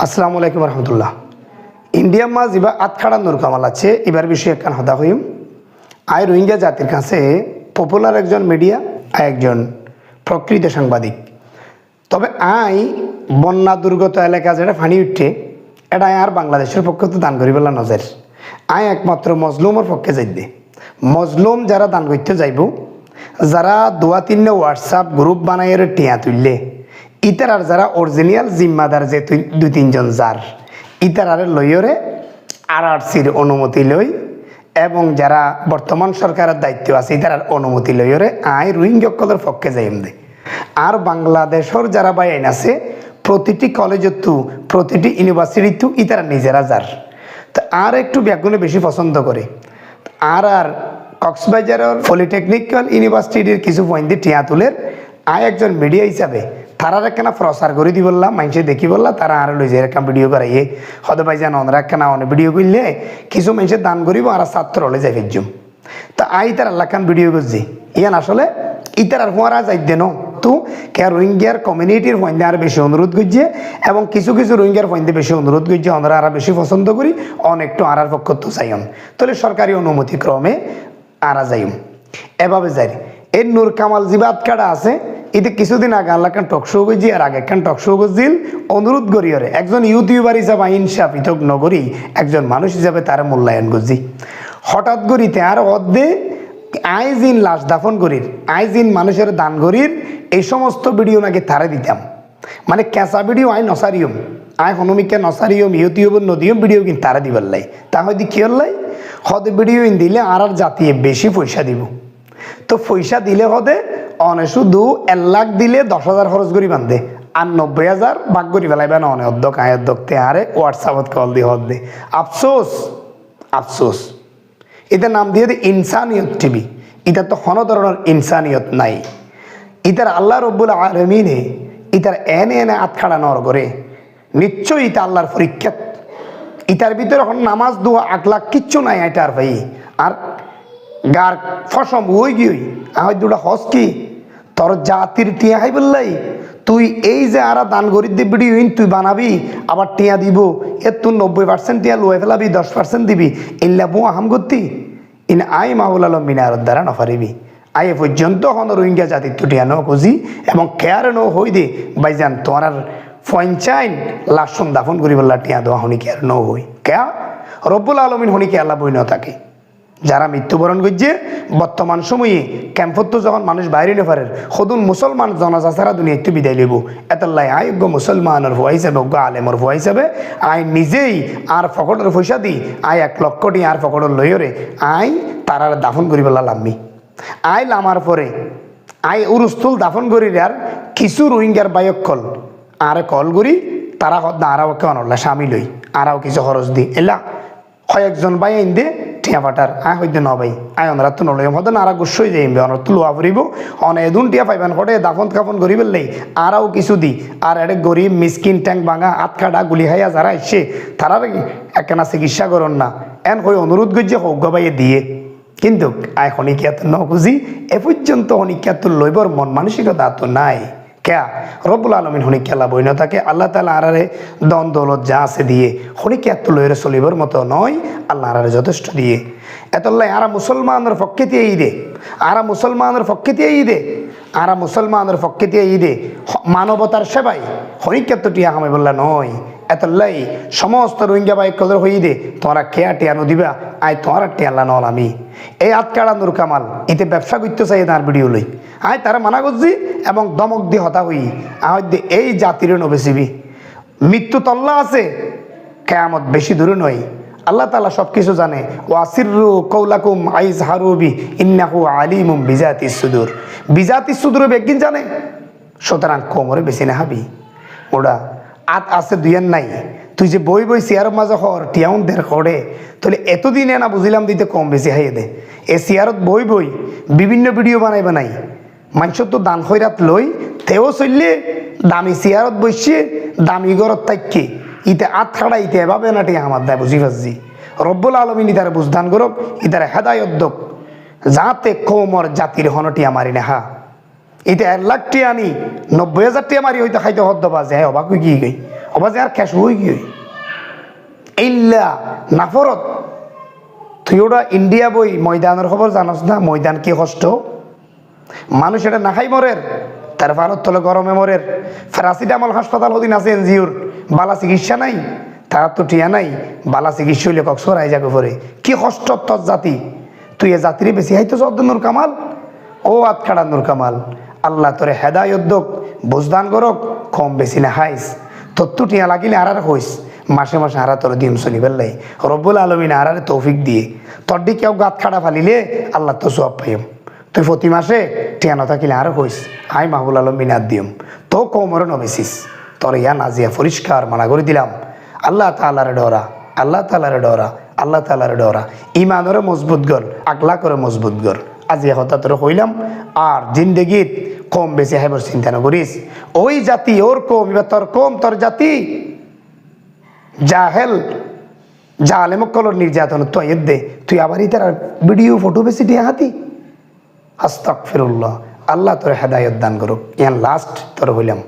আসসালামু আলাইকুম রহমতুল্লাহ। ইন্ডিয়া মাঝ এবার আতখাড়া নূর কামাল আছে এবার বিষয়ে একখান হতা হইম। আয় রোহিঙ্গা জাতির কাছে পপুলার একজন মিডিয়া আর একজন প্রকৃত সাংবাদিক। তবে আই বন্যা দুর্গত এলাকা যেটা ফানি উঠে এটা আর বাংলাদেশের পক্ষে তো দান করি বলা নজর। আয় একমাত্র মজলুমের পক্ষে যাই দে মজলুম যারা দান করতে যাইব, যারা দোয়া তিনটা হোয়াটসঅ্যাপ গ্রুপ বানাইয়ের টিয়া তুললে ইতার আর যারা অরিজিনাল জিম্মাদার যে দুই তিনজন যার ইতার লইয়রে RRCর অনুমতি লই এবং যারা বর্তমান সরকারের দায়িত্ব আছে ইতার অনুমতি লইয়রে আই রোহিঙ্গা পক্ষে যাইম দে। আর বাংলাদেশের যারা বাইন আছে প্রতিটি কলেজত প্রতিটি ইউনিভার্সিটিতে ইতারা নিজেরা যার তো আর একটু ব্যাগুনে বেশি পছন্দ করে। আর কক্সবাজারের পলিটেকনিক্যাল ইউনিভার্সিটির কিছু পয়েন্ট টিয়া তুলের আয় একজন মিডিয়া হিসাবে তারা একখানা প্রচার করে দি বললাম মানুষে দেখি বললা তারা আর লই যায় একটা ভিডিও করাইয়ে হতে পাই যেন অনেক একখানা অনেক ভিডিও করলে কিছু মানুষের দান করিব আর ছাত্র হলে যাই ফেরজুম। তা আই তার আল্লাহ খান ভিডিও করছি ইয়ান আসলে ইতার আর ফোয়ারা যাই দেন তো কে রোহিঙ্গার কমিউনিটির ফয়েন্দে আর বেশি অনুরোধ করছে এবং কিছু কিছু রোহিঙ্গার ফয়েন্দে বেশি অনুরোধ করছে আমরা আর বেশি পছন্দ করি অনেকটু আর পক্ষ তো চাইম তাহলে সরকারি অনুমতি ক্রমে আরা যাইম এভাবে যাই। এর নূর কামাল জিবাত কাটা আছে এতে কিছুদিন আগে আল্লাহ খান টক শো করছি আর আগে খান টক শো করছিল অনুরোধ করি ওরে একজন ইউটিউবার হিসাবে ইনসাফ ইতক নগরী একজন মানুষ হিসাবে তার মূল্যায়ন করছি। হঠাৎ করিতে আর অর্ধে আইজিন লাশ দাফন করির আইজিন মানুষের দান করির এই সমস্ত ভিডিও নাকি তারা দিতাম মানে কেঁচা ভিডিও আই নসারিয়ম আয় হনুমিকা নসারিয়ম ইউটিউবের নদীয়ম ভিডিও কিন্তু তারা দিবার লাই তা হয়তো কি হল্লাই হদে ভিডিও দিলে আর জাতিয়ে বেশি পয়সা দিব। তো পয়সা দিলে হদে অনে শুধু 1 লাখ দিলে 10,000 খরচ করি বান্ধে আর 90,000 ভাগ করি ফেলাইবে না অনে অধ্যক্ষ আয় অধ্যক্ষতে আরে হোয়াটসঅ্যাপত কল দিয়ে হদে আফসোস আফসোস। এটা নাম দিয়ে ইনসানিয়ত টিভি। এটা তো কোনো ধরনের ইনসানিয়ত নাই। ইতার আল্লাহ রব্বুল আলমিনে ইতার এনে এনে আতখাড়া নর করে নিশ্চয়ই ইতা আল্লাহর পরীক্ষা। ইতার ভিতরে এখন নামাজ দোয়া আকলাখ কিচ্ছু নাই এটার ভাই আর গার ফসম ওই গিয়ে আহ দুটা হস কি তোর জাতির টিয়া হাই বললাই তুই এই যে আর দান গরিব দিবি তুই বানাবি আবার টিয়া দিব এর তুই 90% টিয়া লুয়ে ফেলাবি 10% দিবি ইল্লা বউ আহাম করতি ইন আই মাহুল আলম মিনার দ্বারা নফারিবি আই এ পর্যন্ত হন রোহিঙ্গা জাতির তো টিয়া ন খুঁজি এবং কেয়ার ন হই দে বাইজান তোমার আর ফঞ্চাইন লাশন দাফন করি বললা টিয়া দেওয়া হনি কেয়ার ন হই কেয়া রব্বুল আলমিন হনি কে আল্লাহ বই ন থাকে। যারা মৃত্যুবরণ করছে বর্তমান সময়ে ক্যাম্পত তো যখন মানুষ বাইরে নে পারে সদুন মুসলমান জনাজা ছাড়া দুনিয়া একটু বিদায় লইব এতলাই আয়োগ্য মুসলমানের ভুয়া হিসাবে অজ্ঞ আলেমর ভুয়া হিসাবে আই নিজেই আর ফকটের পয়সা দি আই 1 লক্ষ টি আর ফকটের লইরে আই তারার দাফন করি বলা লাম্মি আই লামার পরে আই উরুস্তুল দাফন করি আর কিছু রোহিঙ্গার বায়ক কল আর কল করি তারা হদ্দা আরাও কেমন স্বামী লই আরাও কিছু খরচ দি এলা কয়েকজন ভাই আইন দে টিয়া পাটার আয় হইতে ন ভাই আয় অনরা তো নলই হতে নারা গুসই যাইবে অনর তো লোয়া ফুরিব অনে এদুন টিয়া পাইবেন কটে দাফন কাফন করি বেললেই আরাও কিছু দি আর এটা গরিব মিসকিন ট্যাঙ্ক ভাঙা আতকাটা গুলি খাইয়া যারা আসছে তারা একখানা চিকিৎসা করন না এন হয়ে অনুরোধ করছে হৌজ্ঞ ভাইয়ে দিয়ে কিন্তু আয় হনিকিয়াত ন খুঁজি এ পর্যন্ত হনিকিয়াত লইবর মন মানসিকতা তো নাই ক্যা রব্বুল আলমিন হনিকিয়াল্লা বই না থাকে আল্লাহ তালা আরারে দন দৌলত যা আছে দিয়ে হনিকিয়াত লইরে চলিবর মতো নয় আল্লাহ আরারে যথেষ্ট দিয়ে এতল্লাই আরা মুসলমানের পক্ষে দিয়ে ঈদে আরা মুসলমানের পক্ষে দিয়ে ঈদে আরা মুসলমানের পক্ষে দিয়ে ঈদে মানবতার সেবাই হনিকিয়াত টিয়া হামাই বললা নয় এতল্লাই সমস্ত রোহিঙ্গা বাইক কলের হই দে তোমরা খেয়া টিয়া নদিবা আয় তোমার টিয়াল্লা নল আমি এই আতকাড়া নূর কামাল এতে ব্যবসা করতে চাই তার ভিডিও লই আয় তারা মানা করছি এবং দমক দিয়ে হতা হই আহ এই জাতির নবেসিবি মৃত্যু তল্লা আছে কেয়ামত বেশি দূরে নয় আল্লাহ তাআলা সব কিছু জানে ওয়াসিররু কওলাকুম আইজ হারুবি ইন্নাহু আলিমুম বিজাতিস সুদূর বিজাতিস সুদূর বেগিন জানে সুতরাং কোমরে বেশি না হাবি ওরা আত আছে দুইয়ান নাই তুই যে বই বই চেয়ার মাঝে হর টিয়াউন দের করে তাহলে এতদিনে না বুঝিলাম দিতে কম বেশি হাইয়ে দে এ চেয়ারত বই বই বিভিন্ন ভিডিও বানাইবে নাই মানুষের তো দান খৈরাত লই তেও চললে দামি চেয়ারত বসছে দামি ঘরত থাকি ইতে আতখাড়া ইতে এভাবে না টিয়া আমার দেয় বুঝি পাচ্ছি রব্বুল আলমিন ইতারে বুঝদান করক ইতারে হেদায়ত দোক যাতে কৌমর জাতির হনটিয়া মারি না হা এটা 1 লাখ টিয়া আনি 90,000 টিয়া মারি হইতে খাইতে হদ্দ বাজে হ্যাঁ অবাক কি গই অবাজে আর ক্যাশ হই গিয়ে ইল্লা নাফরত তুই ওরা ইন্ডিয়া বই ময়দানের খবর জানাস না ময়দান কি কষ্ট মানুষ এটা না খাই মরের তার ভারত তলে গরমে মরের প্যারাসিটামল হাসপাতাল ওদিন আছে এনজিওর বালা চিকিৎসা নাই তার তো টিয়া নাই বালা চিকিৎসা হইলে কক্সর আই যাবে পরে কি কষ্ট তোর জাতি তুই এ জাতিরে বেশি হাইতো নূর কামাল ও আতখাড়া নূর কামাল আল্লাহ তোরে হেদায়ত দোক বুঝদান করক কম বেশি না হাইস তোর তো টিয়া লাগিলে আর হইস মাসে মাসে হারা তোর দিন শুনি বেললাই রব্বুল আলমিন আরারে তৌফিক দিয়ে তোর দি কেউ গাত খাড়া ফালিলে আল্লাহ তো সব পাইম তুই প্রতি মাসে টিয়া না থাকিলে আর হইস আই মাহবুল আলম মিনাত দিম তো কমরে নবেছিস তোর ইয়া নাজিয়া পরিষ্কার মানা করে দিলাম আল্লাহ তালারে ডরা আল্লাহ তালারে ডরা আল্লাহ তালারে ডরা ইমানরে মজবুত গর আগলা করে মজবুত গর আজি কথা তোর কইলাম আর জিন্দগিত কম বেশি হেবর চিন্তা না করিস ওই জাতি ওর কম এবার তোর কম তোর জাতি জাহেল জালে মক্কলর নির্যাতন তো দে তুই আবার তার ভিডিও ফটো বেশি টিয়া হাতি আস্তাগফিরুল্লাহ আল্লাহ তোর হেদায়ত দান করুক ইয়ান লাস্ট তোর হইলাম